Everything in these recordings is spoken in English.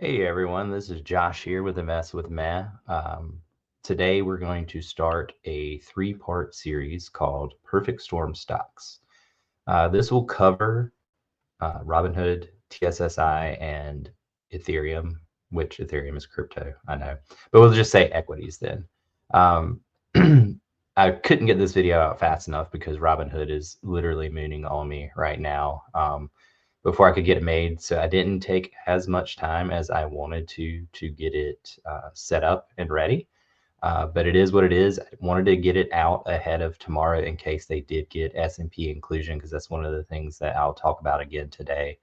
Hey everyone, this is Josh here with Invest with Matt. Today we're going to start a three-part series called Perfect Storm Stocks. This will cover Robinhood, TSSI, and Ethereum, which Ethereum is crypto, I know, but we'll just say equities then. Um, I couldn't get this video out fast enough because Robinhood is literally mooning on me right now. Before I could get it made. So I didn't take as much time as I wanted to get it set up and ready. But it is what it is. I wanted to get it out ahead of tomorrow in case they did get S&P inclusion, because that's one of the things that I'll talk about again today.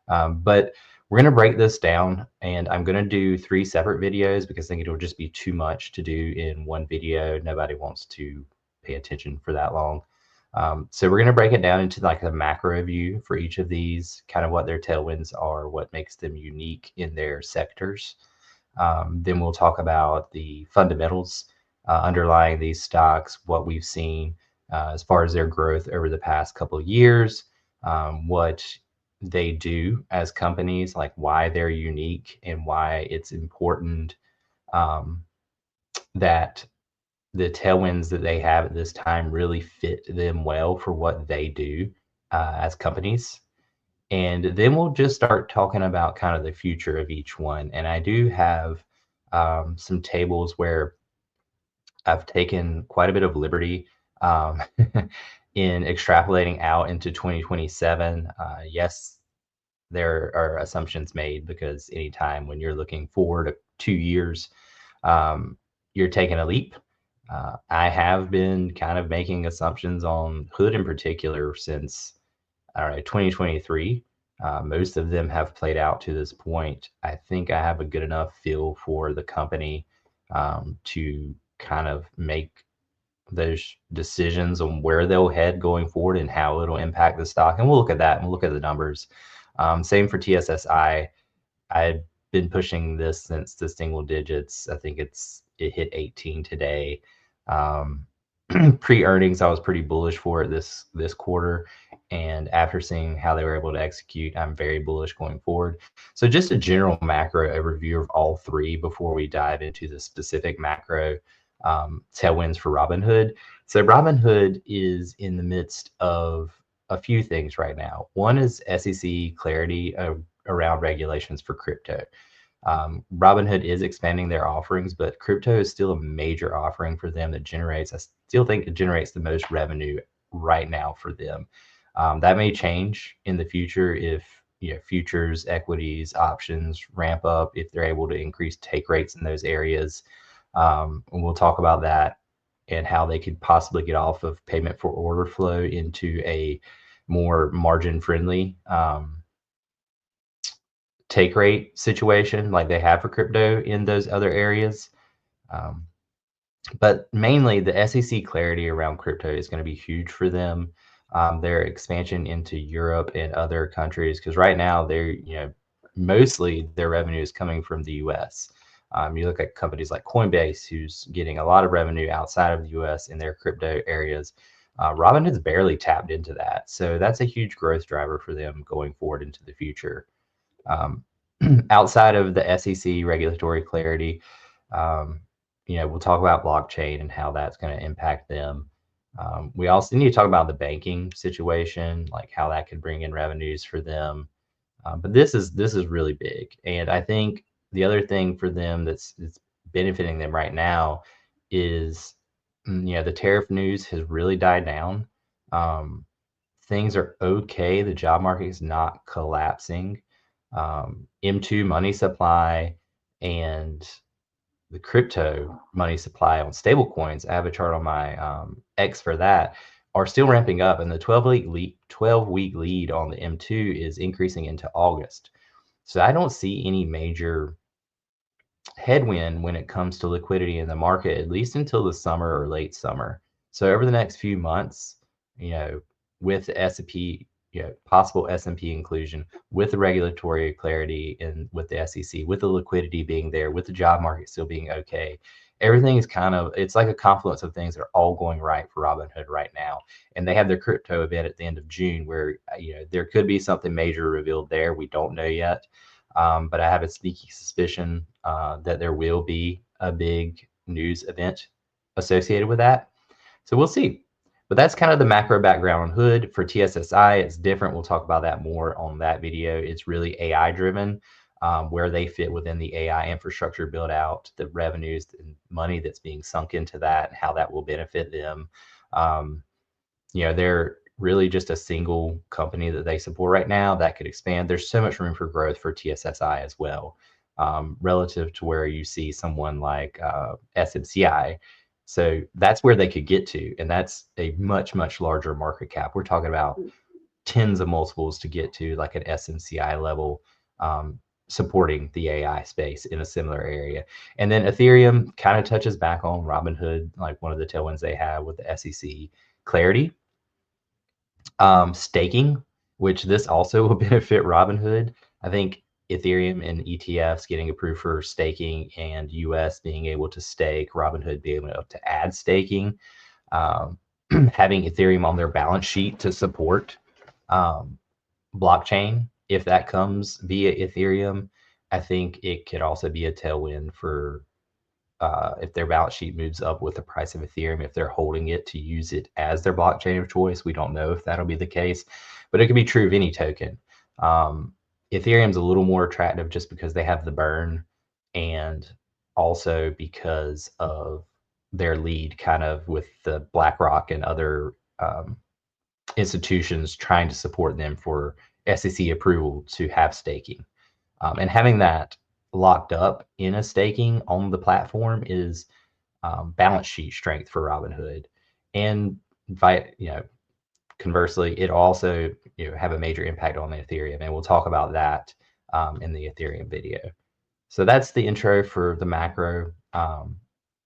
But we're going to break this down, and I'm going to do 3 separate videos because I think it'll just be too much to do in one video. Nobody wants to pay attention for that long. So we're going to break it down into like a macro view for each of these, kind of what their tailwinds are, what makes them unique in their sectors. Then we'll talk about the fundamentals underlying these stocks, what we've seen as far as their growth over the past couple of years, what they do as companies, like why they're unique and why it's important that the tailwinds that they have at this time really fit them well for what they do as companies. And then we'll just start talking about kind of the future of each one. And I do have some tables where I've taken quite a bit of liberty um, in extrapolating out into 2027. Yes, there are assumptions made because anytime when you're looking forward 2 years, you're taking a leap. I have been kind of making assumptions on Hood in particular since, I don't know, 2023. Most of them have played out to this point. I think I have a good enough feel for the company to kind of make those decisions on where they'll head going forward and how it'll impact the stock. And we'll look at that and we'll look at the numbers. Same for TSSI. I've been pushing this since the single digits. I think it hit 18 today. Pre-earnings, I was pretty bullish for it this quarter, and after seeing how they were able to execute, I'm very bullish going forward. So just a general macro overview of all three before we dive into the specific macro tailwinds for Robinhood. So Robinhood is in the midst of a few things right now. One is SEC clarity around regulations for crypto. Robinhood is expanding their offerings, but crypto is still a major offering for them that generates, I still think it generates the most revenue right now for them. That may change in the future if futures, equities, options ramp up, if they're able to increase take rates in those areas. And we'll talk about that and how they could possibly get off of payment for order flow into a more margin friendly take rate situation like they have for crypto in those other areas. Um, but mainly the SEC clarity around crypto is going to be huge for them. Their expansion into Europe and other countries, because right now they're, mostly their revenue is coming from the US. You look at companies like Coinbase, who's getting a lot of revenue outside of the US in their crypto areas. Robinhood's barely tapped into that. So that's a huge growth driver for them going forward into the future. Um, outside of the SEC regulatory clarity, we'll talk about blockchain and how that's going to impact them. We also need to talk about the banking situation, like how that could bring in revenues for them. But this is really big, and I think the other thing for them that's benefiting them right now is, the tariff news has really died down. Things are okay. The job market is not collapsing. M2 money supply and the crypto money supply on stable coins, I have a chart on my X for that, are still ramping up, and the 12-week lead on the M2 is increasing into August. So I don't see any major headwind when it comes to liquidity in the market, at least until the summer or late summer. So over the next few months, with the S&P, possible S&P inclusion, with the regulatory clarity and with the SEC, with the liquidity being there, with the job market still being okay, everything is it's like a confluence of things that are all going right for Robinhood right now. And they have their crypto event at the end of June where, there could be something major revealed there. We don't know yet. but I have a sneaky suspicion that there will be a big news event associated with that. So we'll see. But that's kind of the macro background on Hood. For TSSI, it's different. We'll talk about that more on that video. It's really AI driven, where they fit within the AI infrastructure build out, the revenues and money that's being sunk into that, and how that will benefit them. They're really just a single company that they support right now that could expand. There's so much room for growth for TSSI as well, relative to where you see someone like SMCI. So that's where they could get to, and that's a much, much larger market cap. We're talking about tens of multiples to get to like an SMCI level, supporting the AI space in a similar area. And then Ethereum kind of touches back on Robinhood, like one of the tailwinds they have with the SEC clarity. Staking, which this also will benefit Robinhood. I think Ethereum and ETFs getting approved for staking and US being able to stake, Robinhood being able to add staking, having Ethereum on their balance sheet to support blockchain. If that comes via Ethereum, I think it could also be a tailwind for if their balance sheet moves up with the price of Ethereum, if they're holding it to use it as their blockchain of choice. We don't know if that'll be the case, but it could be true of any token. Ethereum's a little more attractive just because they have the burn, and also because of their lead kind of with the BlackRock and other institutions trying to support them for SEC approval to have staking. And having that locked up in a staking on the platform is balance sheet strength for Robinhood. And conversely, it also have a major impact on the Ethereum, and we'll talk about that in the Ethereum video. So that's the intro for the macro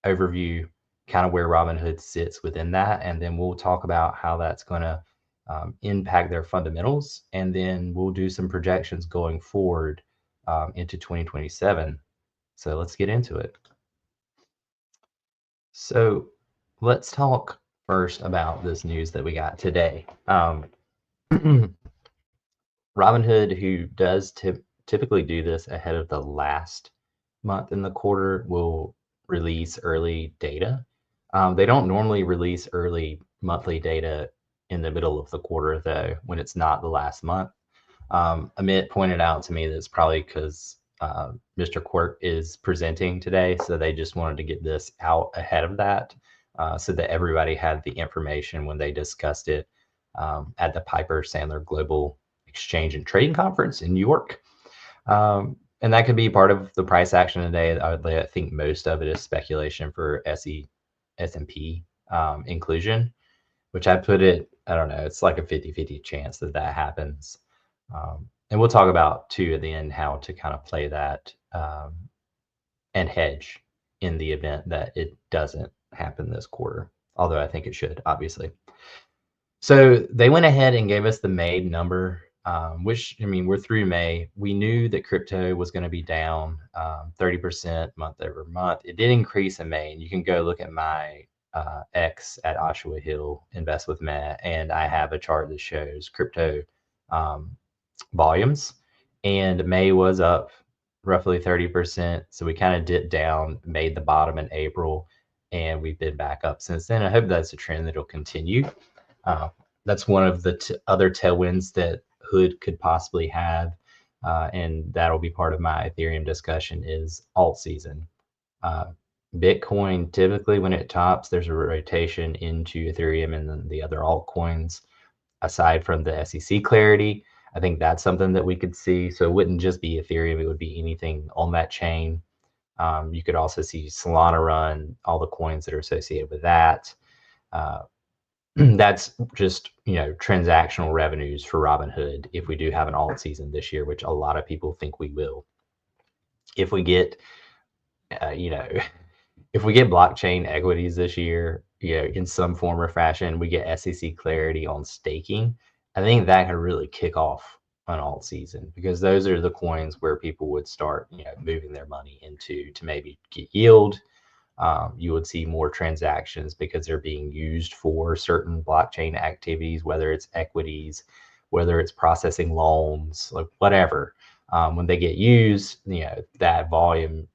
overview, kind of where Robinhood sits within that, and then we'll talk about how that's going to impact their fundamentals, and then we'll do some projections going forward into 2027. So let's get into it. So let's talk first about this news that we got today. Robinhood, who does typically do this ahead of the last month in the quarter, will release early data. They don't normally release early monthly data in the middle of the quarter, though, when it's not the last month. Amit pointed out to me that it's probably because Mr. Quirk is presenting today, so they just wanted to get this out ahead of that, so that everybody had the information when they discussed it at the Piper Sandler Global Exchange and Trading Conference in New York. And that could be part of the price action today. I think most of it is speculation for SP inclusion, which I put it, I don't know, it's like a 50-50 chance that that happens. And we'll talk about too at the end how to kind of play that and hedge in the event that it doesn't happen this quarter, although I think it should, obviously. So they went ahead and gave us the May number, which, I mean, we're through May. We knew that crypto was going to be down 30% month over month. It did increase in May, and you can go look at my X at Oshawa Hill, Invest with Matt, and I have a chart that shows crypto volumes, and May was up roughly 30%. So we kind of dipped down, made the bottom in April, and we've been back up since then. I hope that's a trend that'll continue. That's one of the other tailwinds that Hood could possibly have, and that'll be part of my Ethereum discussion, is alt season. Bitcoin, typically when it tops, there's a rotation into Ethereum and then the other altcoins. Aside from the SEC clarity, I think that's something that we could see. So it wouldn't just be Ethereum, it would be anything on that chain. You could also see Solana run, all the coins that are associated with that. That's just, transactional revenues for Robinhood if we do have an alt season this year, which a lot of people think we will. If we get, if we get blockchain equities this year, in some form or fashion, we get SEC clarity on staking, I think that could really kick off an alt season, because those are the coins where people would start, moving their money into to maybe get yield. You would see more transactions because they're being used for certain blockchain activities, whether it's equities, whether it's processing loans, like whatever. When they get used, that volume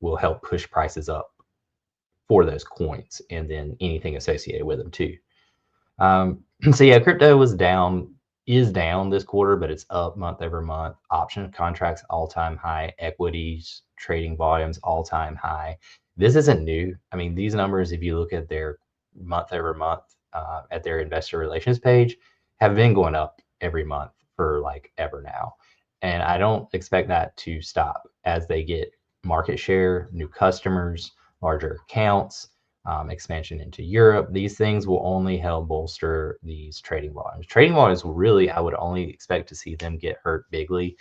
will help push prices up for those coins and then anything associated with them too. So yeah, crypto is down this quarter, but it's up month over month. Option contracts all-time high, equities trading volumes all-time high. This isn't new. I mean, these numbers, if you look at their month over month at their investor relations page, have been going up every month for like ever now. And I don't expect that to stop as they get market share, new customers, larger accounts, expansion into Europe. These things will only help bolster these trading volumes. Trading volumes will really, I would only expect to see them get hurt bigly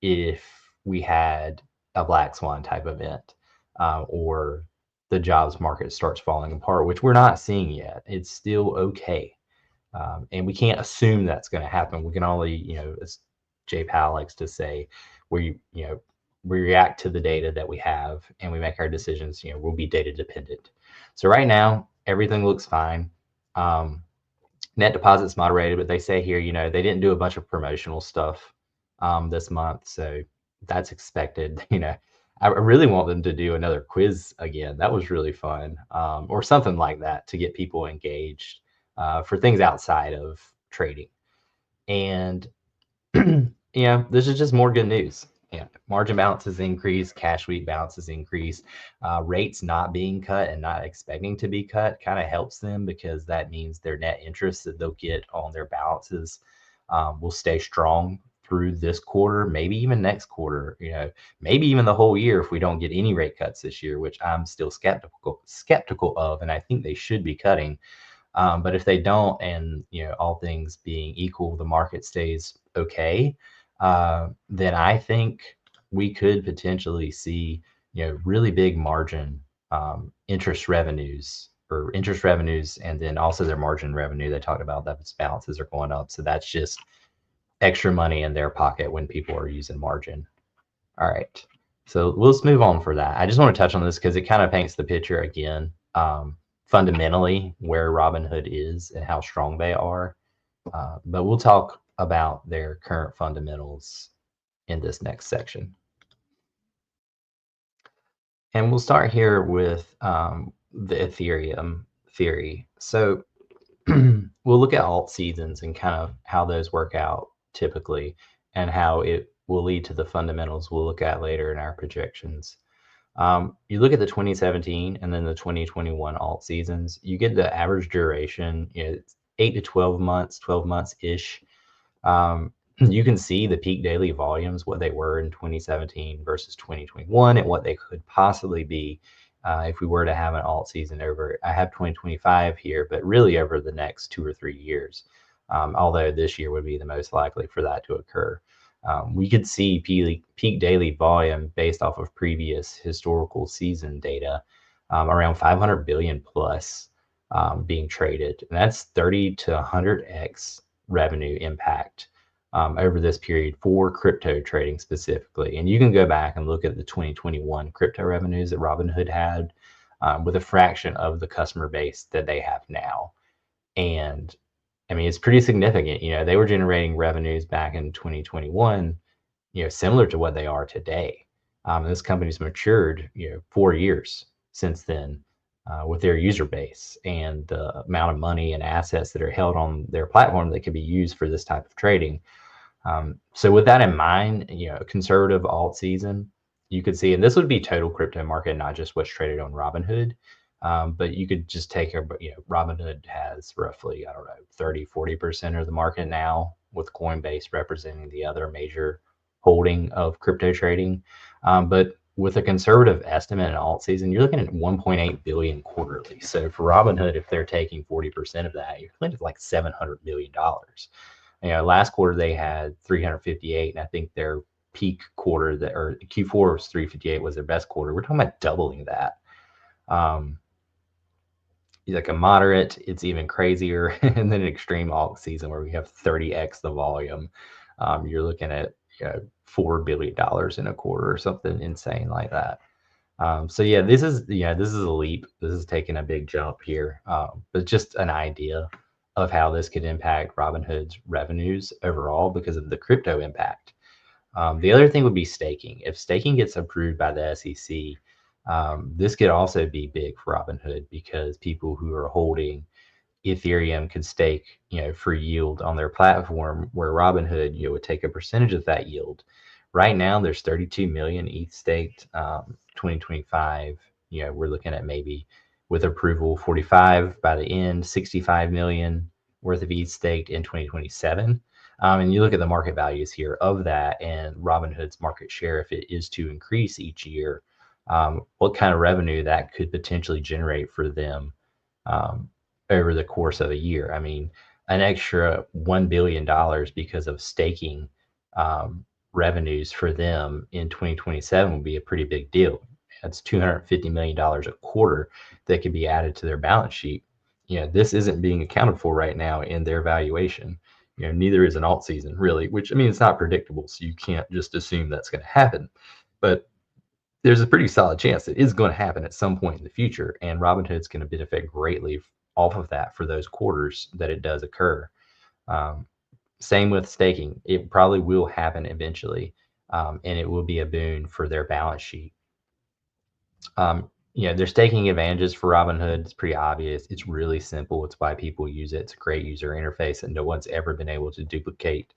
if we had a black swan type event or the jobs market starts falling apart, which we're not seeing yet. It's still okay. And we can't assume that's going to happen. We can only, as Jay Powell likes to say, we react to the data that we have and we make our decisions. We'll be data dependent. So right now, everything looks fine. Net deposits moderated, but they say here, they didn't do a bunch of promotional stuff this month, so that's expected. I really want them to do another quiz again. That was really fun, or something like that to get people engaged for things outside of trading. And this is just more good news. Margin balances increase, cash sweep balances increase. Rates not being cut and not expecting to be cut kind of helps them because that means their net interest that they'll get on their balances will stay strong through this quarter, maybe even next quarter. Maybe even the whole year if we don't get any rate cuts this year, which I'm still skeptical of, and I think they should be cutting. But if they don't, and all things being equal, the market stays okay, then I think we could potentially see really big margin interest revenues, and then also their margin revenue. They talked about that its balances are going up, so that's just extra money in their pocket when people are using margin. All right, so let's move on for that. I just want to touch on this because it kind of paints the picture again. Fundamentally where Robinhood is and how strong they are. But we'll talk about their current fundamentals in this next section. And we'll start here with the Ethereum theory. So we'll look at alt seasons and kind of how those work out typically and how it will lead to the fundamentals we'll look at later in our projections. You look at the 2017 and then the 2021 alt seasons, you get the average duration, it's 8 to 12 months-ish. You can see the peak daily volumes, what they were in 2017 versus 2021 and what they could possibly be if we were to have an alt season over. I have 2025 here, but really over the next 2 or 3 years, although this year would be the most likely for that to occur. We could see peak daily volume based off of previous historical season data around 500 billion plus being traded. And that's 30 to 100x revenue impact over this period for crypto trading specifically. And you can go back and look at the 2021 crypto revenues that Robinhood had with a fraction of the customer base that they have now. And I mean, it's pretty significant. They were generating revenues back in 2021, similar to what they are today. This company's matured, 4 years since then with their user base and the amount of money and assets that are held on their platform that can be used for this type of trading. So with that in mind, a conservative alt season, you could see, and this would be total crypto market, not just what's traded on Robinhood. But you could just take Robinhood has roughly, 30-40% of the market now, with Coinbase representing the other major holding of crypto trading. But with a conservative estimate in alt season, you're looking at 1.8 billion quarterly. So for Robinhood, if they're taking 40% of that, you're looking at like $700 million. Last quarter they had 358, and I think their peak quarter or Q4 was 358 was their best quarter. We're talking about doubling that. Like a moderate, it's even crazier, and then an extreme alt season where we have 30x the volume. You're looking at $4 billion in a quarter or something insane like that. So yeah, this is a leap. This is taking a big jump here, but just an idea of how this could impact Robinhood's revenues overall because of the crypto impact. The other thing would be staking. If staking gets approved by the SEC, this could also be big for Robinhood because people who are holding Ethereum could stake, for yield on their platform, where Robinhood, would take a percentage of that yield. Right now, there's 32 million ETH staked. 2025, we're looking at maybe with approval 45 by the end, 65 million worth of ETH staked in 2027. And you look at the market values here of that and Robinhood's market share, if it is to increase each year, what kind of revenue that could potentially generate for them um, over the course of a year. I mean, an extra $1 billion because of staking um, revenues for them in 2027 would be a pretty big deal. That's $250 million a quarter that could be added to their balance sheet. This isn't being accounted for right now in their valuation. Neither is an alt season really, which I mean, it's not predictable. So you can't just assume that's going to happen. But there's a pretty solid chance it is going to happen at some point in the future, and Robinhood's going to benefit greatly off of that for those quarters that it does occur. Um, Same with staking; it probably will happen eventually, and it will be a boon for their balance sheet. There's staking advantages for Robinhood. It's pretty obvious. It's really simple. It's why people use it. It's a great user interface, and no one's ever been able to duplicate.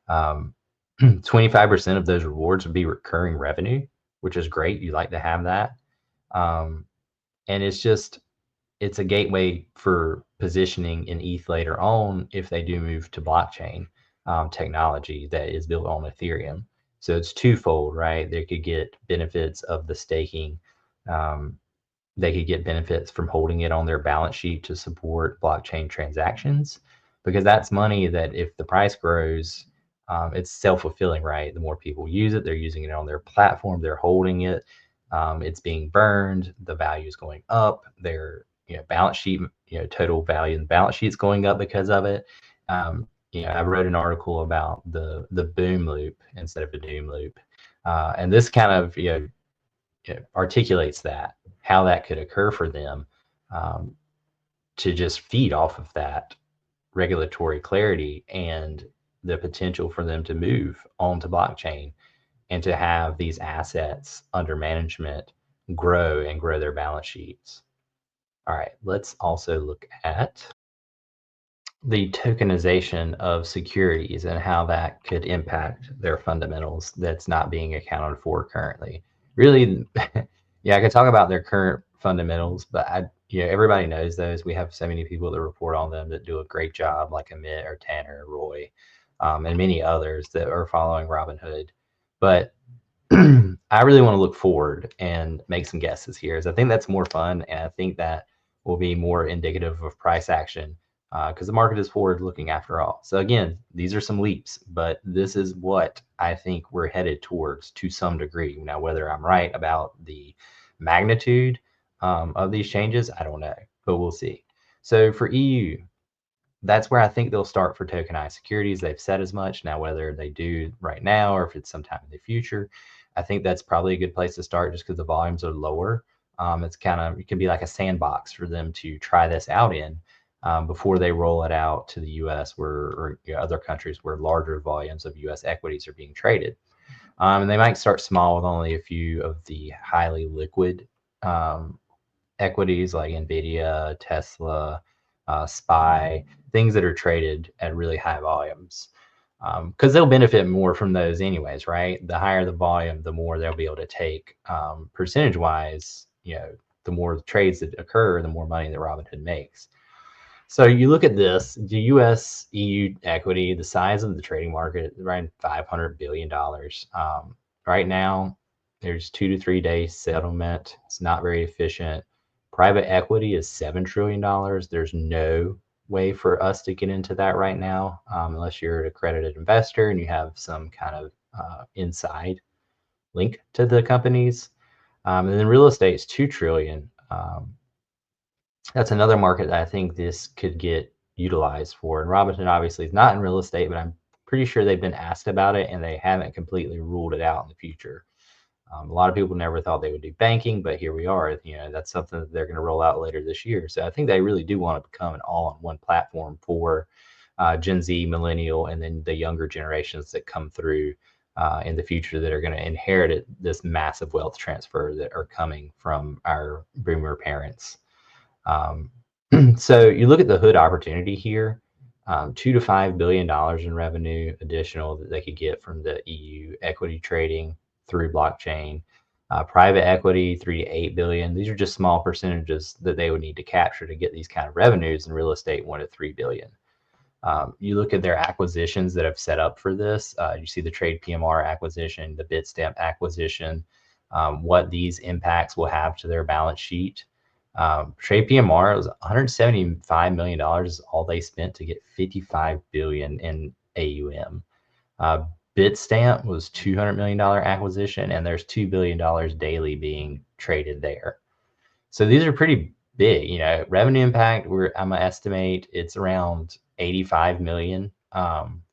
25% of those rewards would be recurring revenue, which is great. You like to have that. Um, and it's a gateway for positioning in ETH later on if they do move to blockchain technology that is built on Ethereum. So it's twofold, right? They could get benefits of the staking. Um, they could get benefits from holding it on their balance sheet to support blockchain transactions, because that's money that if the price grows, it's self-fulfilling, right? The more people use it, they're using it on their platform, they're holding it, it's being burned, the value is going up, their balance sheet, total value in the balance sheet is going up because of it. I wrote an article about the boom loop instead of a doom loop, and this kind of articulates that, how that could occur for them, um, to just feed off of that regulatory clarity and the potential for them to move onto blockchain and to have these assets under management grow and grow their balance sheets. All right, let's also look at the tokenization of securities and how that could impact their fundamentals that's not being accounted for currently. Really, yeah, I could talk about their current fundamentals, but everybody knows those. We have so many people that report on them that do a great job, like Amit or Tanner, or Roy, and many others that are following Robinhood. But I really want to look forward and make some guesses here, as I think that's more fun, and I think that will be more indicative of price action, because the market is forward looking after all. So again, these are some leaps, but this is what I think we're headed towards to some degree. Now, whether I'm right about the magnitude of these changes, I don't know, but we'll see. So for EU, that's where I think they'll start for tokenized securities. They've said as much. Now, whether they do right now or if it's sometime in the future, I think that's probably a good place to start just because the volumes are lower. It can be like a sandbox for them to try this out in before they roll it out to the US or other countries where larger volumes of US equities are being traded. And they might start small with only a few of the highly liquid equities like Nvidia, Tesla, SPY, things that are traded at really high volumes. Because they'll benefit more from those anyways, right? The higher the volume, the more they'll be able to take percentage wise. The more trades that occur, the more money that Robinhood makes. So you look at this, the US EU equity, the size of the trading market, around $500 billion. Right now, there's 2 to 3 days settlement. It's not very efficient. Private equity is $7 trillion. There's no way for us to get into that right now, unless you're an accredited investor and you have some kind of inside link to the companies. And then real estate is 2 trillion. That's another market that I think this could get utilized for. And Robinhood obviously is not in real estate, but I'm pretty sure they've been asked about it and they haven't completely ruled it out in the future. A lot of people never thought they would do banking, but here we are. That's something that they're going to roll out later this year. So I think they really do want to become an all-in-one platform for Gen Z, millennial, and then the younger generations that come through in the future that are going to inherit this massive wealth transfer that are coming from our boomer parents. Um, so you look at the hood opportunity here, $2 to $5 billion in revenue additional that they could get from the EU equity trading through blockchain. Private equity, 3 to 8 billion. These are just small percentages that they would need to capture to get these kind of revenues. In real estate, 1 to 3 billion. You look at their acquisitions that have set up for this. You see the Trade PMR acquisition, the Bitstamp acquisition, what these impacts will have to their balance sheet. Trade PMR was $175 million is all they spent to get 55 billion in AUM. Bitstamp was $200 million acquisition, and there's $2 billion daily being traded there. So these are pretty big, revenue impact. I'm gonna estimate it's around 85 million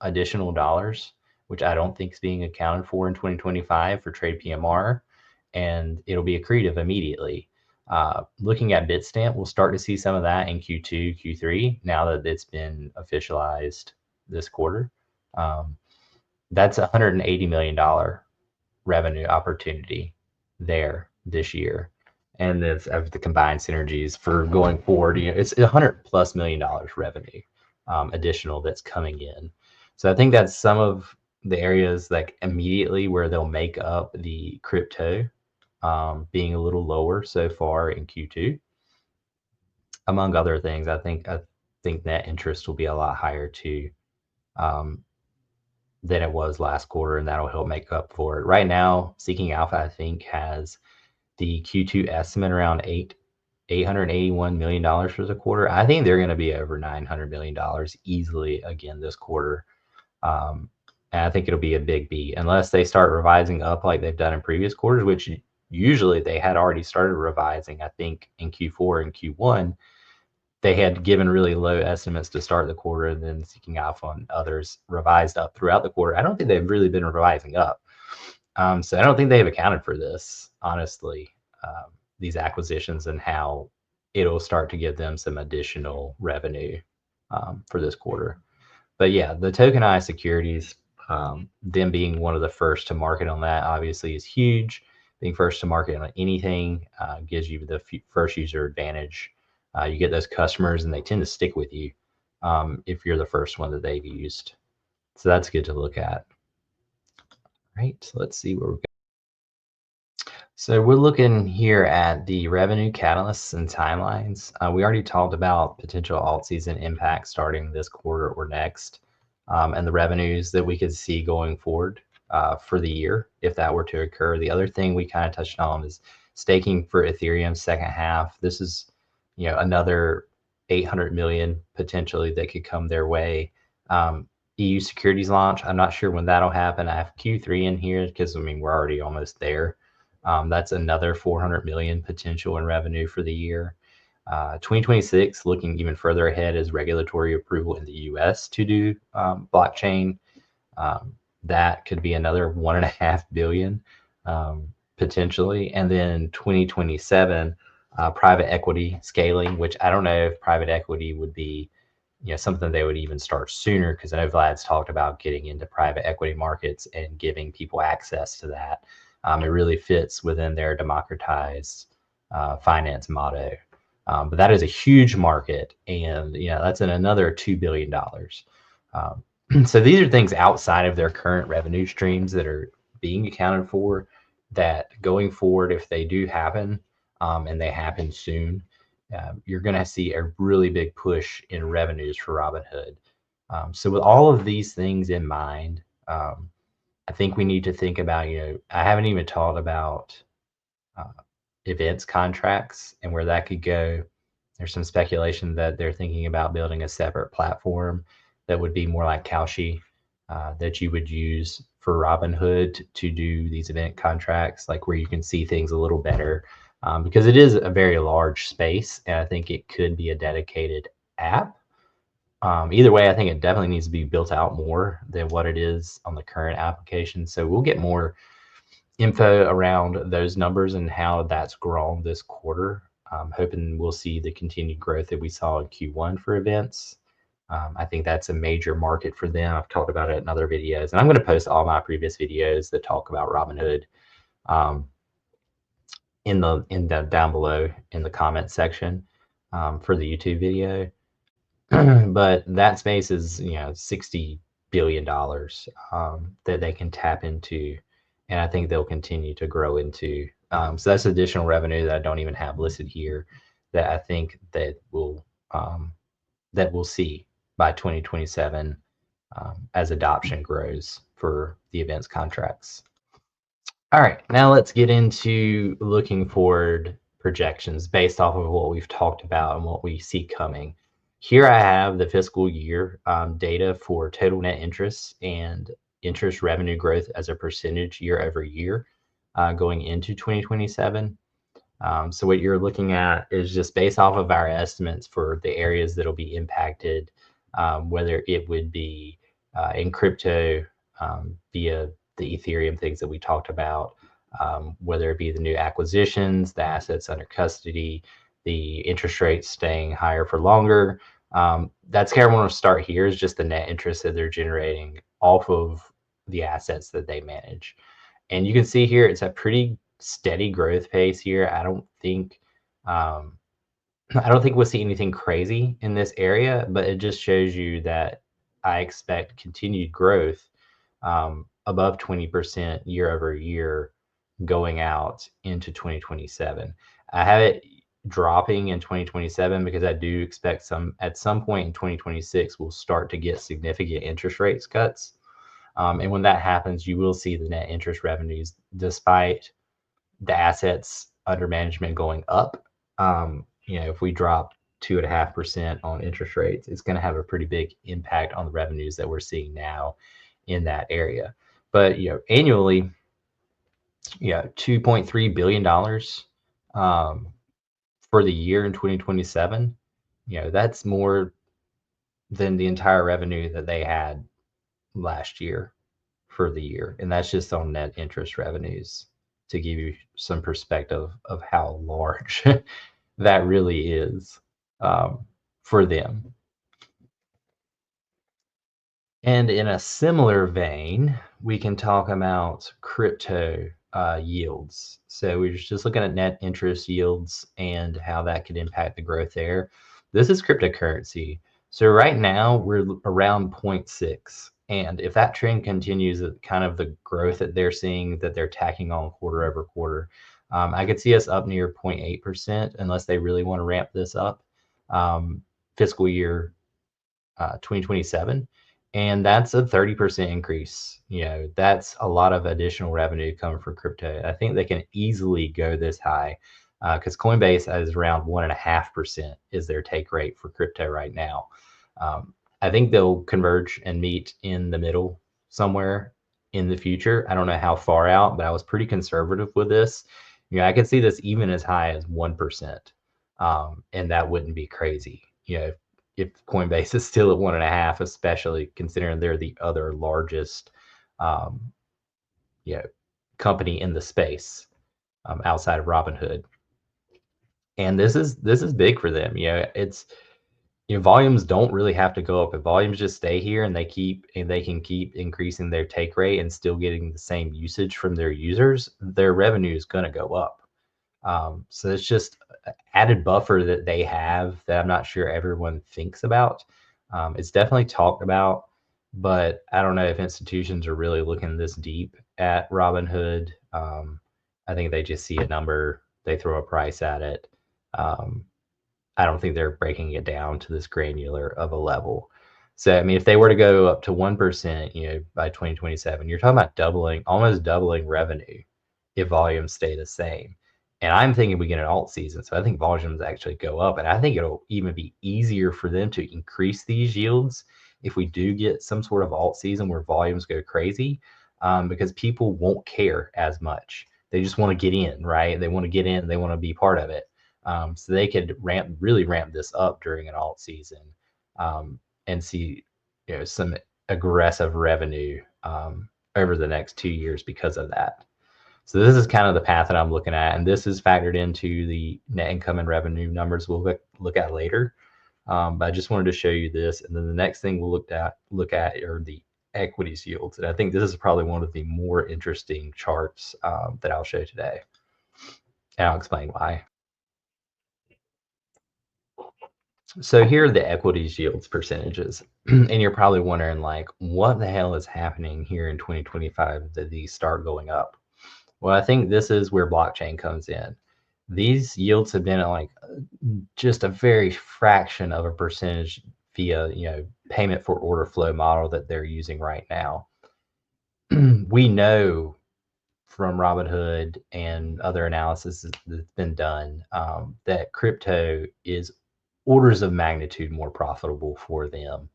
additional dollars, which I don't think is being accounted for in 2025 for Trade PMR, and it'll be accretive immediately. Looking at Bitstamp, we'll start to see some of that in Q2, Q3 now that it's been officialized this quarter. That's $180 million revenue opportunity there this year. And it's of the combined synergies for going forward, it's $100+ million revenue additional that's coming in. So I think that's some of the areas like immediately where they'll make up the crypto being a little lower so far in Q2. Among other things, I think net interest will be a lot higher too than it was last quarter, and that'll help make up for it. Right now, Seeking Alpha, I think, has the Q2 estimate around $881 million for the quarter. I think they're going to be over $900 million easily again this quarter. And I think it'll be a big beat unless they start revising up like they've done in previous quarters, which usually they had already started revising. I think in Q4 and Q1, they had given really low estimates to start the quarter, and then Seeking Alpha and others revised up throughout the quarter. I don't think they've really been revising up. So I don't think they've accounted for this, honestly, these acquisitions and how it'll start to give them some additional revenue for this quarter. But yeah, the tokenized securities, them being one of the first to market on that obviously is huge. Being first to market on anything gives you the first user advantage. You get those customers and they tend to stick with you if you're the first one that they've used. So that's good to look at. Right, so let's see where we've got. So we're looking here at the revenue catalysts and timelines. We already talked about potential alt season impact starting this quarter or next, and the revenues that we could see going forward for the year if that were to occur. The other thing we kind of touched on is staking for Ethereum second half. This is another 800 million potentially that could come their way. EU securities launch, I'm not sure when that'll happen. I have Q3 in here because we're already almost there. That's another 400 million potential in revenue for the year. 2026, looking even further ahead, is regulatory approval in the US to do blockchain. That could be another 1.5 billion potentially. And then 2027, private equity scaling, which I don't know if private equity would be something they would even start sooner, because I know Vlad's talked about getting into private equity markets and giving people access to that. It really fits within their democratized finance motto. But that is a huge market, and that's another $2 billion. So these are things outside of their current revenue streams that are being accounted for, that going forward, if they do happen, and they happen soon, you're going to see a really big push in revenues for Robinhood. So with all of these things in mind, I think we need to think about, I haven't even talked about events contracts and where that could go. There's some speculation that they're thinking about building a separate platform that would be more like Kalshi, that you would use for Robinhood to do these event contracts, like where you can see things a little better. Because it is a very large space, and I think it could be a dedicated app. Either way, I think it definitely needs to be built out more than what it is on the current application. So we'll get more info around those numbers and how that's grown this quarter. I'm hoping we'll see the continued growth that we saw in Q1 for events. I think that's a major market for them. I've talked about it in other videos, and I'm going to post all my previous videos that talk about Robinhood um, in the down below in the comment section for the YouTube video. But that space is, $60 billion that they can tap into, and I think they'll continue to grow into. So that's additional revenue that I don't even have listed here that I think that we'll see by 2027 as adoption grows for the events contracts. All right, now let's get into looking forward projections based off of what we've talked about and what we see coming. Here I have the fiscal year data for total net interest and interest revenue growth as a percentage year over year going into 2027. So what you're looking at is just based off of our estimates for the areas that will be impacted, whether it would be in crypto via the Ethereum things that we talked about, whether it be the new acquisitions, the assets under custody, the interest rates staying higher for longer. That's kind of want to start here is just the net interest that they're generating off of the assets that they manage. And you can see here it's a pretty steady growth pace here. Um, I don't think we'll see anything crazy in this area, but it just shows you that I expect continued growth above 20% year over year going out into 2027. I have it dropping in 2027 because I do expect at some point in 2026 we'll start to get significant interest rates cuts. And when that happens, you will see the net interest revenues, despite the assets under management going up. If we drop 2.5% on interest rates, it's going to have a pretty big impact on the revenues that we're seeing now in that area. But annually, $2.3 billion for the year in 2027. That's more than the entire revenue that they had last year for the year, and that's just on net interest revenues to give you some perspective of how large that really is for them. And in a similar vein, we can talk about crypto yields. So we're just looking at net interest yields and how that could impact the growth there. This is cryptocurrency. So right now we're around 0.6. And if that trend continues, kind of the growth that they're seeing, that they're tacking on quarter over quarter, I could see us up near 0.8% unless they really want to ramp this up fiscal year 2027. And that's a 30% increase. That's a lot of additional revenue coming from crypto. I think they can easily go this high because Coinbase is around 1.5% is their take rate for crypto right now. I think they'll converge and meet in the middle somewhere in the future. I don't know how far out, but I was pretty conservative with this. I could see this even as high as 1%. And that wouldn't be crazy. If Coinbase is still at 1.5, especially considering they're the other largest, company in the space outside of Robinhood. And this is big for them. It's volumes don't really have to go up. If volumes just stay here and they can keep increasing their take rate and still getting the same usage from their users, their revenue is going to go up. So it's just added buffer that they have that I'm not sure everyone thinks about. It's definitely talked about, but I don't know if institutions are really looking this deep at Robinhood. I think they just see a number, they throw a price at it. I don't think they're breaking it down to this granular of a level. So, I mean, if they were to go up to 1%, by 2027, you're talking about almost doubling revenue if volumes stay the same. And I'm thinking we get an alt season, so I think volumes actually go up, and I think it'll even be easier for them to increase these yields if we do get some sort of alt season where volumes go crazy, because people won't care as much. They just want to get in, right? They want to get in, they want to be part of it. So they could really ramp this up during an alt season and see some aggressive revenue over the next 2 years because of that. So this is kind of the path that I'm looking at, and this is factored into the net income and revenue numbers we'll look at later. But I just wanted to show you this. And then the next thing we'll look at are the equities yields. And I think this is probably one of the more interesting charts that I'll show today. And I'll explain why. So here are the equities yields percentages. And you're probably wondering, like, what the hell is happening here in 2025 that these start going up? Well, I think this is where blockchain comes in. These yields have been at like just a very fraction of a percentage via, payment for order flow model that they're using right now. We know from Robinhood and other analysis that's been done that crypto is orders of magnitude more profitable for them,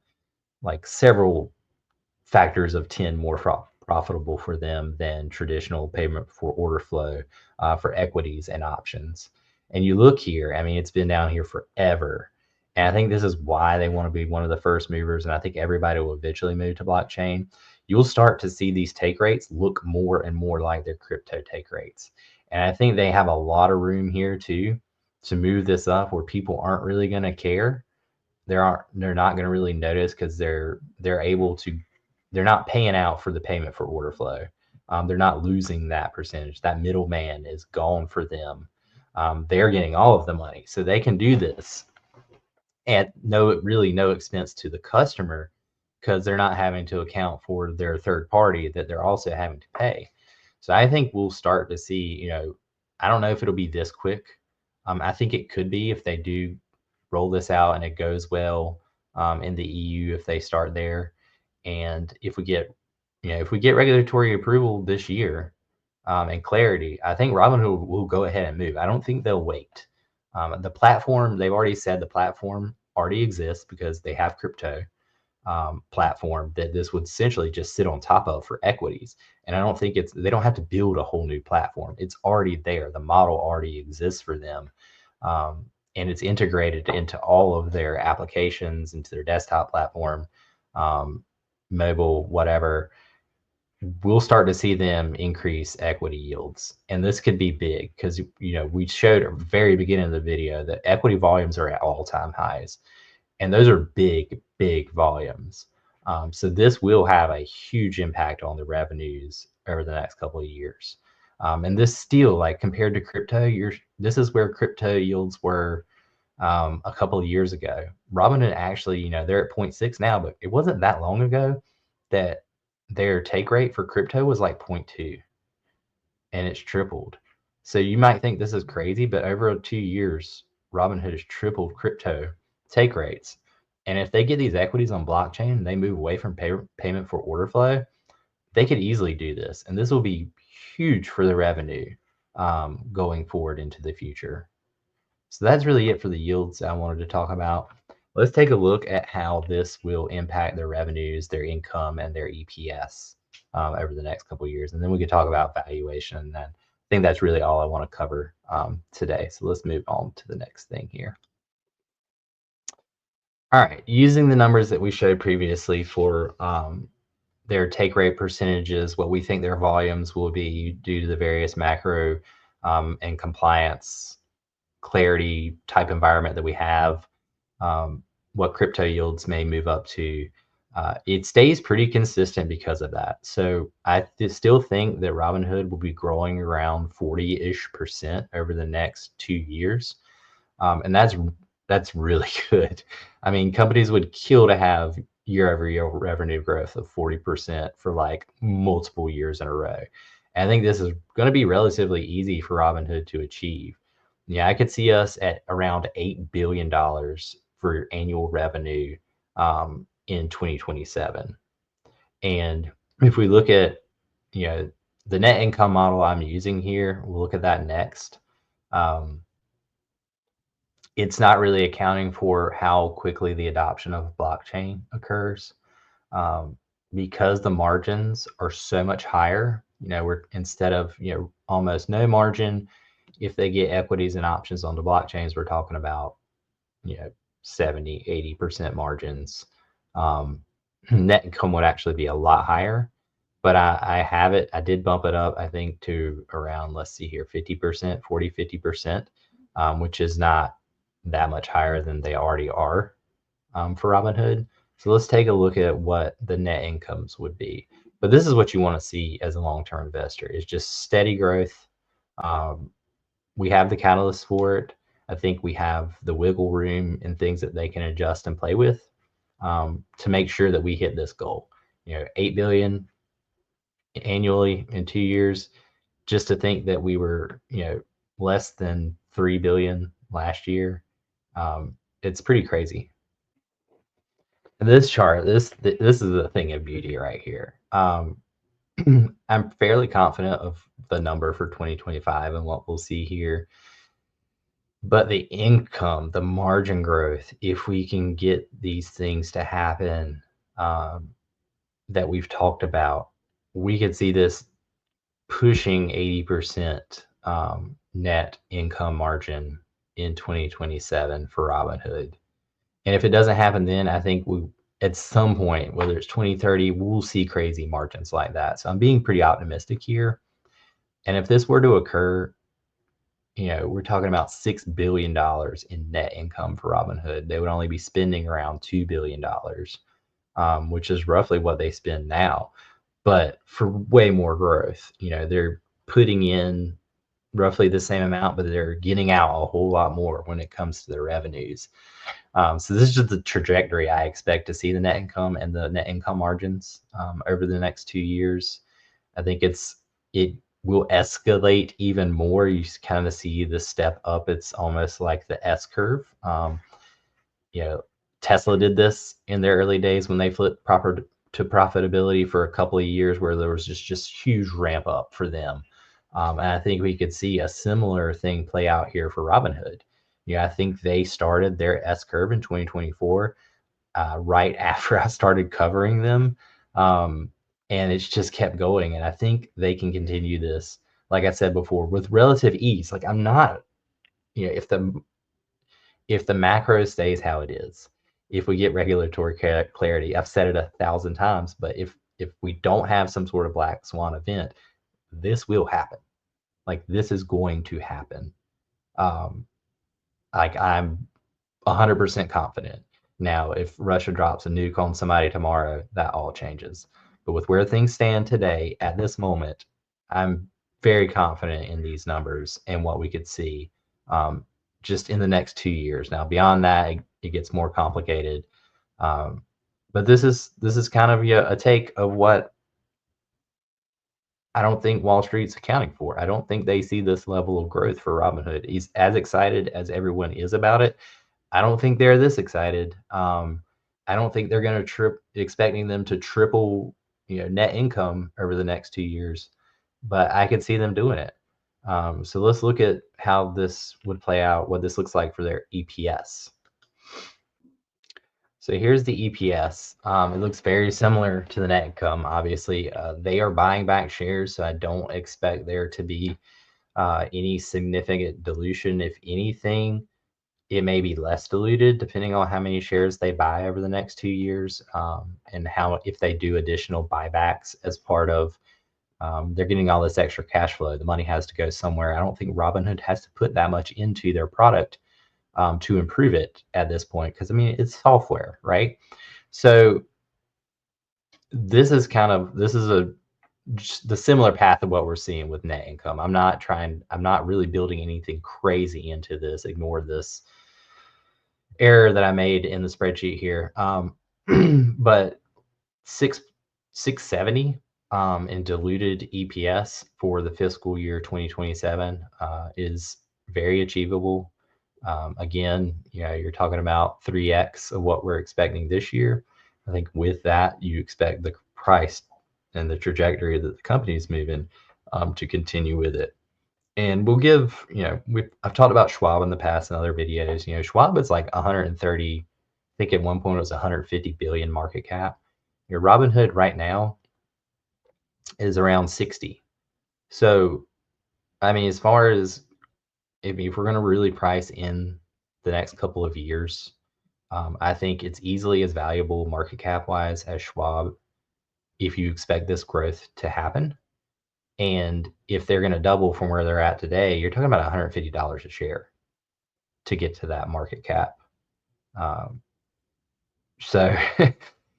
like several factors of 10 more profitable for them than traditional payment for order flow for equities and options. And you look here, I mean, it's been down here forever. And I think this is why they want to be one of the first movers. And I think everybody will eventually move to blockchain. You'll start to see these take rates look more and more like their crypto take rates. And I think they have a lot of room here too to move this up where people aren't really going to care. They're not going to really notice because they're able to, they're not paying out for the payment for order flow. They're not losing that percentage. That middleman is gone for them. They're getting all of the money, so they can do this at no expense to the customer because they're not having to account for their third party that they're also having to pay. So I think we'll start to see, I don't know if it'll be this quick. I think it could be if they do roll this out and it goes well in the EU if they start there, and if we get, regulatory approval this year and clarity, I think Robinhood will go ahead and move. I don't think they'll wait. The platform, they've already said the platform already exists because they have crypto platform that this would essentially just sit on top of for equities. And I don't think they don't have to build a whole new platform. It's already there. The model already exists for them. And it's integrated into all of their applications, into their desktop platform, mobile, whatever. We'll start to see them increase equity yields. And this could be big because, we showed at the very beginning of the video that equity volumes are at all-time highs. And those are big, big volumes. So this will have a huge impact on the revenues over the next couple of years. And this still, like compared to crypto, this is where crypto yields were a couple of years ago. Robinhood actually, they're at 0.6 now, but it wasn't that long ago that their take rate for crypto was like 0.2, and it's tripled. So you might think this is crazy, but over 2 years, Robinhood has tripled crypto take rates. And if they get these equities on blockchain and they move away from payment for order flow, they could easily do this. And this will be huge for the revenue going forward into the future. So that's really it for the yields I wanted to talk about. Let's take a look at how this will impact their revenues, their income, and their EPS over the next couple of years. And then we could talk about valuation. And I think that's really all I want to cover today. So let's move on to the next thing here. All right, using the numbers that we showed previously for their take rate percentages, what we think their volumes will be due to the various macro and compliance clarity type environment that we have, what crypto yields may move up to. It stays pretty consistent because of that. So I still think that Robinhood will be growing around 40-ish% over the next 2 years. And that's really good. I mean, companies would kill to have year-over-year revenue growth of 40% for like multiple years in a row. And I think this is going to be relatively easy for Robinhood to achieve. Yeah, I could see us at around $8 billion for annual revenue in 2027. And if we look at, the net income model I'm using here, we'll look at that next. It's not really accounting for how quickly the adoption of blockchain occurs because the margins are so much higher. We're instead of almost no margin. If they get equities and options on the blockchains, we're talking about 70-80% margins. Net income would actually be a lot higher, but I did bump it up, I think, to around, let's see here, 50%, 40-50%, which is not that much higher than they already are. for Robinhood. So let's take a look at what the net incomes would be. But this is what you want to see as a long-term investor, is just steady growth. Um, we have the catalyst for it. I think we have the wiggle room and things that they can adjust and play with to make sure that we hit this goal. 8 billion annually in 2 years. Just to think that we were, less than 3 billion last year, it's pretty crazy. This chart, this is a thing of beauty right here. I'm fairly confident of the number for 2025 and what we'll see here. But the income, the margin growth, if we can get these things to happen that we've talked about, we could see this pushing 80% net income margin in 2027 for Robinhood. And if it doesn't happen then, I think we, at some point, whether it's 2030, we'll see crazy margins like that. So I'm being pretty optimistic here. And if this were to occur, we're talking about $6 billion in net income for Robinhood. They would only be spending around $2 billion, which is roughly what they spend now, but for way more growth. They're putting in roughly the same amount, but they're getting out a whole lot more when it comes to their revenues. So this is just the trajectory I expect to see the net income and the net income margins over the next 2 years. I think it will escalate even more. You kind of see the step up. It's almost like the S curve. Tesla did this in their early days when they flipped proper to profitability for a couple of years, where there was just huge ramp up for them. And I think we could see a similar thing play out here for Robinhood. I think they started their S curve in 2024, right after I started covering them. And it's just kept going. And I think they can continue this, like I said before, with relative ease. Like I'm not, if the macro stays how it is, if we get regulatory clarity, I've said it 1,000 times, but if we don't have some sort of black swan event, this will happen. Like this is going to happen. Like I'm 100% confident. Now, if Russia drops a nuke on somebody tomorrow, that all changes. But with where things stand today, at this moment, I'm very confident in these numbers and what we could see just in the next 2 years. Now, beyond that, it gets more complicated. But this is kind of a take of what I don't think Wall Street's accounting for. I don't think they see this level of growth for Robinhood. He's as excited as everyone is about it. I don't think they're this excited. I don't think they're going to expecting them to triple, net income over the next 2 years, but I could see them doing it. So let's look at how this would play out, what this looks like for their EPS. So here's the EPS. It looks very similar to the net income. Obviously, they are buying back shares, so I don't expect there to be any significant dilution. If anything, it may be less diluted depending on how many shares they buy over the next 2 years, and how, if they do additional buybacks as part of, they're getting all this extra cash flow. The money has to go somewhere. I don't think Robinhood has to put that much into their product to improve it at this point, because I mean, it's software, right? So this is the similar path of what we're seeing with net income. I'm not really building anything crazy into this. Ignore this error that I made in the spreadsheet here. But 670 in diluted EPS for the fiscal year 2027 is very achievable. Again, you're talking about 3x of what we're expecting this year. I think with that, you expect the price and the trajectory that the company is moving to continue with it. And we'll give, I've talked about Schwab in the past in other videos. Schwab is like 130, I think at one point it was 150 billion market cap. Your Robinhood right now is around 60. So, I mean, as far as if we're going to really price in the next couple of years, I think it's easily as valuable market cap wise as Schwab if you expect this growth to happen. And if they're going to double from where they're at today, you're talking about $150 a share to get to that market cap. So,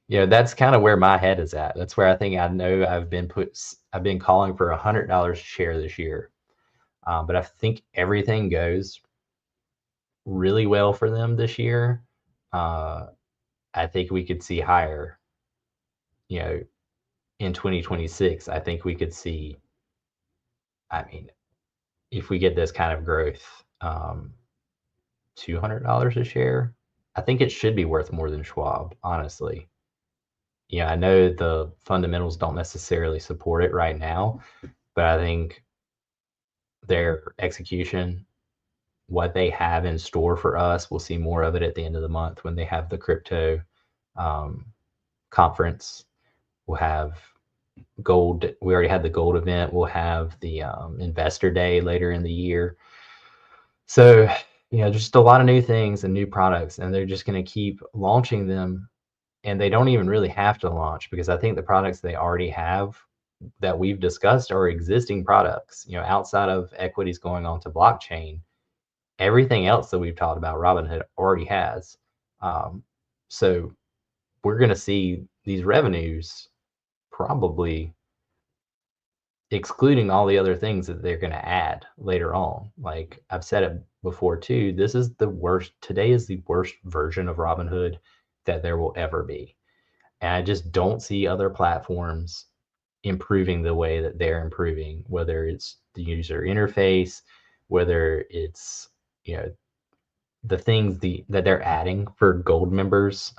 that's kind of where my head is at. That's where I think I know I've been calling for $100 a share this year. But I think everything goes really well for them this year. Uh, I think we could see higher, you know, in 2026. I think we could see, I mean, if we get this kind of growth, $200 a share, I think it should be worth more than Schwab, honestly. I know the fundamentals don't necessarily support it right now, but I think their execution, what they have in store for us, we'll see more of it at the end of the month when they have the crypto um, conference. We'll have gold. We already had the gold event. We'll have the investor day later in the year. So, just a lot of new things and new products, and they're just going to keep launching them. And they don't even really have to launch because I think the products they already have that we've discussed are existing products. Outside of equities going onto blockchain, everything else that we've talked about, Robinhood already has. So we're going to see these revenues probably excluding all the other things that they're going to add later on. Like I've said it before too, this is the worst. Today is the worst version of Robinhood that there will ever be. And I just don't see other platforms improving the way that they're improving, whether it's the user interface, whether it's, the things that they're adding for gold members,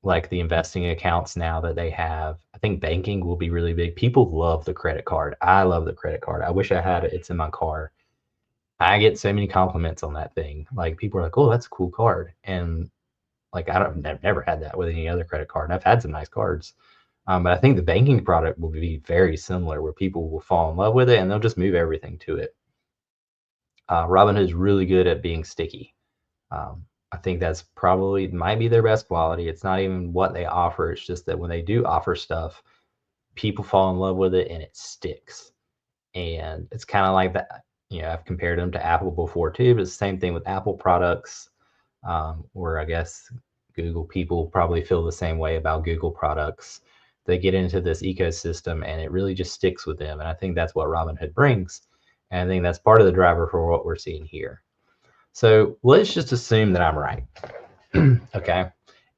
like the investing accounts now that they have. I think banking will be really big. People love the credit card. I love the credit card. I wish I had it. It's in my car. I get so many compliments on that thing. Like people are like, "Oh, that's a cool card," and like I've never had that with any other credit card. And I've had some nice cards, but I think the banking product will be very similar, where people will fall in love with it and they'll just move everything to it. Robinhood is really good at being sticky. I think that's probably might be their best quality. It's not even what they offer. It's just that when they do offer stuff, people fall in love with it and it sticks. And it's kind of like that. I've compared them to Apple before too, but it's the same thing with Apple products, where I guess Google people probably feel the same way about Google products. They get into this ecosystem and it really just sticks with them. And I think that's what Robinhood brings. And I think that's part of the driver for what we're seeing here. So let's just assume that I'm right. Okay.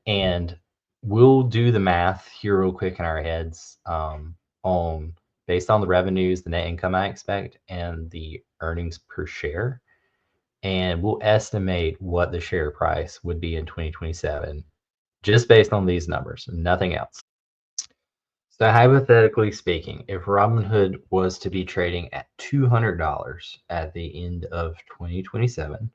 And we'll do the math here real quick in our heads, on based on the revenues, the net income I expect, and the earnings per share. And we'll estimate what the share price would be in 2027, just based on these numbers, nothing else. So hypothetically speaking, if Robinhood was to be trading at $200 at the end of 2027,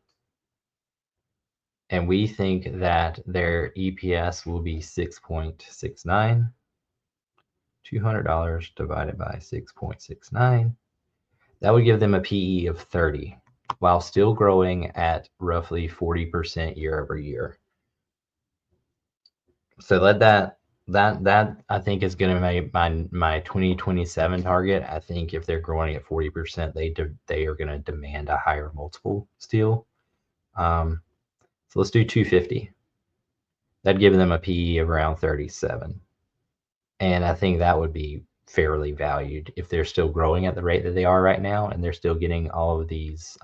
and we think that their EPS will be 6.69, $200 divided by 6.69, that would give them a PE of 30, while still growing at roughly 40% year over year. So that I think is going to make my 2027 target. I think if they're growing at 40%, they are going to demand a higher multiple still. So let's do 250. That'd give them a PE of around 37. And I think that would be fairly valued if they're still growing at the rate that they are right now, and they're still getting all of these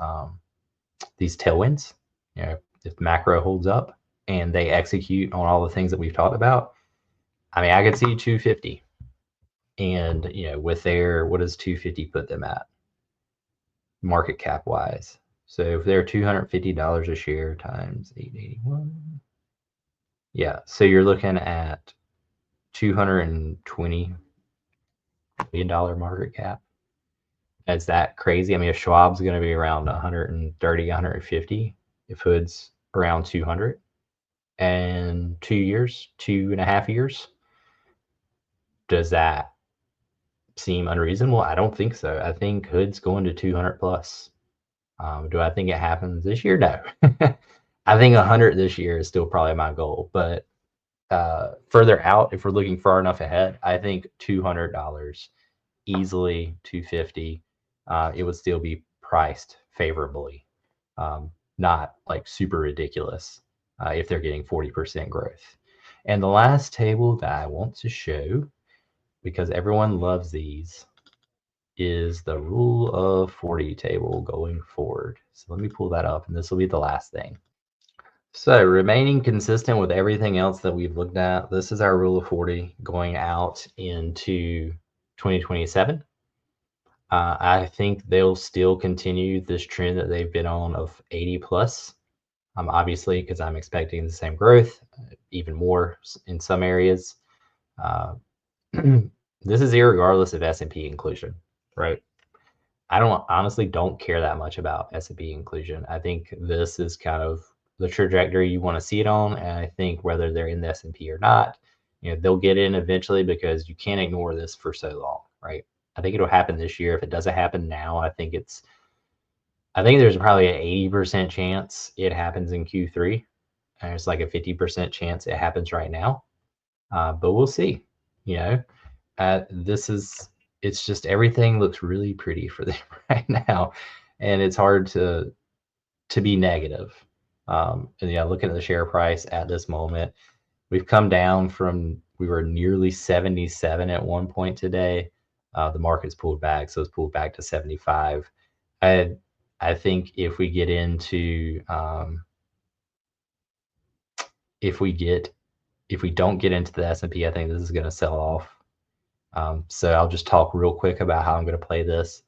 tailwinds. If macro holds up and they execute on all the things that we've talked about, I mean, I could see 250. And with their, what does 250 put them at market cap wise? So if they're $250 a share times 881, yeah. So you're looking at $220 million market cap. Is that crazy? I mean, if Schwab's going to be around 130, 150, if Hood's around 200, and 2 years, 2.5 years, does that seem unreasonable? I don't think so. I think Hood's going to 200 plus. Do I think it happens this year? No. I think 100 this year is still probably my goal, but further out, if we're looking far enough ahead, I think $200, easily 250, it would still be priced favorably, not like super ridiculous. if they're getting 40% growth. And the last table that I want to show, because everyone loves these, is the rule of 40 table going forward. So let me pull that up, and this will be the last thing. So remaining consistent with everything else that we've looked at, this is our rule of 40 going out into 2027. I think they'll still continue this trend that they've been on of 80 plus. Obviously, because I'm expecting the same growth, even more in some areas. Uh, this is irregardless of S&P inclusion, right? I honestly don't care that much about S&P inclusion. I think this is kind of the trajectory you want to see it on, and I think whether they're in the S&P or not, they'll get in eventually because you can't ignore this for so long, right? I think it'll happen this year. If it doesn't happen now, I think there's probably an 80% chance it happens in Q3, and it's like a 50% chance it happens right now. But we'll see. You know, it's just everything looks really pretty for them right now, and it's hard to be negative. And yeah, looking at the share price at this moment, we've come down from we were nearly 77 at one point today. The market's pulled back, so it's pulled back to 75. I think if we get into if we don't get into the S&P, I think this is going to sell off. So I'll just talk real quick about how I'm going to play this.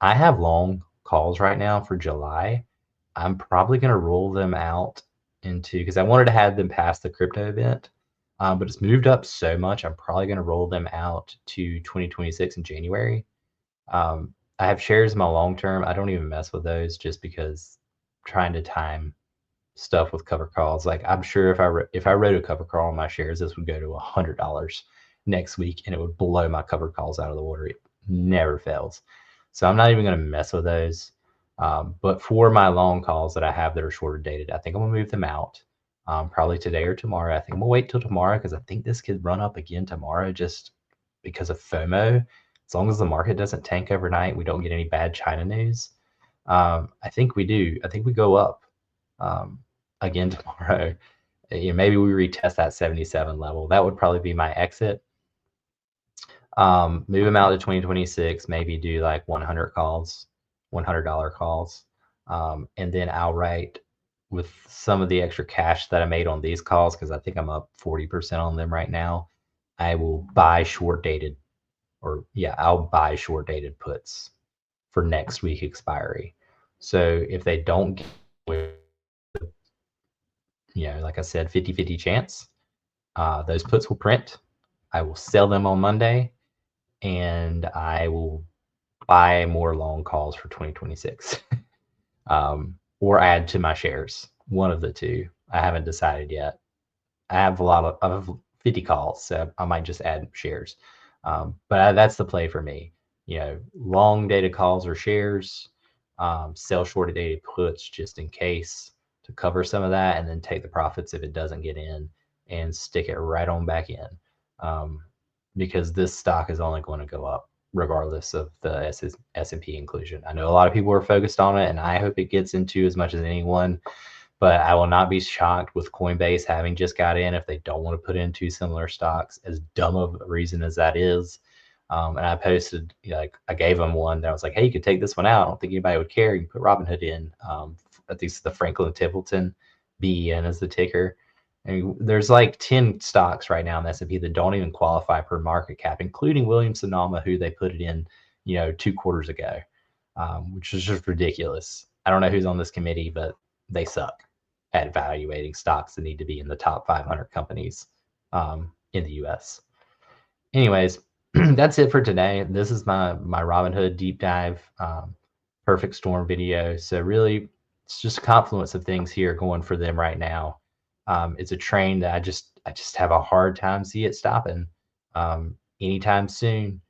I have long calls right now for July. I'm probably going to roll them out into, because I wanted to have them past the crypto event, but it's moved up so much. I'm probably going to roll them out to 2026 in January. I have shares in my long term. I don't even mess with those just because trying to time stuff with cover calls. Like I'm sure if I wrote a cover call on my shares, this would go to $100 next week, and it would blow my cover calls out of the water. It never fails. So I'm not even going to mess with those. But for my long calls that I have that are shorter dated, I think I'm gonna move them out probably today or tomorrow. I think I'm gonna wait till tomorrow because I think this could run up again tomorrow just because of FOMO. As long as the market doesn't tank overnight, we don't get any bad China news. I think we do. I think we go up um, again tomorrow. Maybe we retest that 77 level. That would probably be my exit. Move them out to 2026. Maybe do like 100 calls, $100 calls, and then outright with some of the extra cash that I made on these calls, because I think I'm up 40% on them right now. I will buy short dated, I'll buy short dated puts for next week expiry. So if they don't get, like I said, 50-50 chance, those puts will print. I will sell them on Monday, and I will buy more long calls for 2026 or add to my shares. One of the two. I haven't decided yet. I have I have 50 calls, so I might just add shares. But that's the play for me. Long dated calls or shares, sell short dated puts just in case to cover some of that, and then take the profits if it doesn't get in and stick it right on back in. Because this stock is only going to go up regardless of the S&P inclusion. I know a lot of people are focused on it, and I hope it gets into as much as anyone. But I will not be shocked with Coinbase having just got in if they don't want to put in two similar stocks, as dumb of a reason as that is. And I posted, I gave them one that I was like, hey, you could take this one out. I don't think anybody would care. You can put Robinhood in. I think it's the Franklin Templeton, BEN is the ticker. And there's like 10 stocks right now in the S&P that don't even qualify per market cap, including Williams-Sonoma, who they put it in, 2 quarters ago, which is just ridiculous. I don't know who's on this committee, but they suck at evaluating stocks that need to be in the top 500 companies in the US. Anyways, that's it for today. This is my Robinhood deep dive, perfect storm video. So really, it's just a confluence of things here going for them right now. It's a train that I just have a hard time see it stopping anytime soon.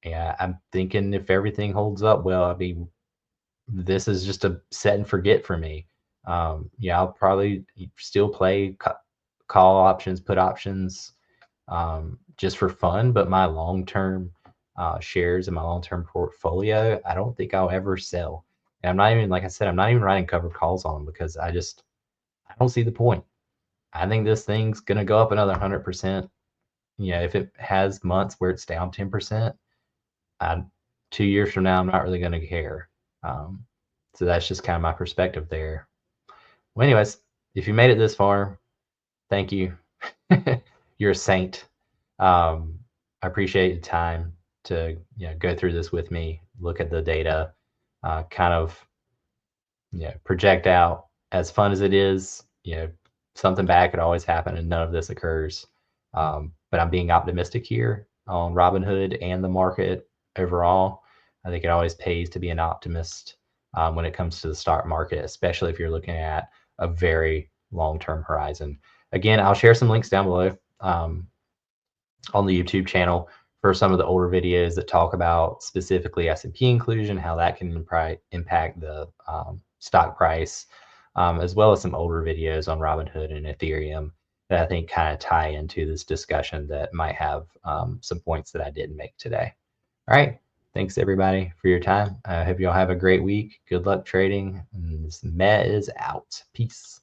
Yeah, I'm thinking if everything holds up well, this is just a set and forget for me. I'll probably still play call options, put options, just for fun. But my long-term shares and my long-term portfolio, I don't think I'll ever sell. And I'm not even, like I said, I'm not even writing covered calls on them because I don't see the point. I think this thing's going to go up another 100%. If it has months where it's down 10%, 2 years from now, I'm not really going to care. So that's just kind of my perspective there. Well, anyways, if you made it this far, thank you. You're a saint. I appreciate the time to go through this with me, look at the data, kind of project out. As fun as it is, something bad could always happen, and none of this occurs. But I'm being optimistic here on Robinhood and the market overall. I think it always pays to be an optimist when it comes to the stock market, especially if you're looking at a very long-term horizon. Again, I'll share some links down below on the YouTube channel for some of the older videos that talk about specifically S&P inclusion, how that can impact the stock price, as well as some older videos on Robinhood and Ethereum that I think kind of tie into this discussion that might have some points that I didn't make today. All right. Thanks everybody for your time. I hope you all have a great week. Good luck trading. And this Met is out. Peace.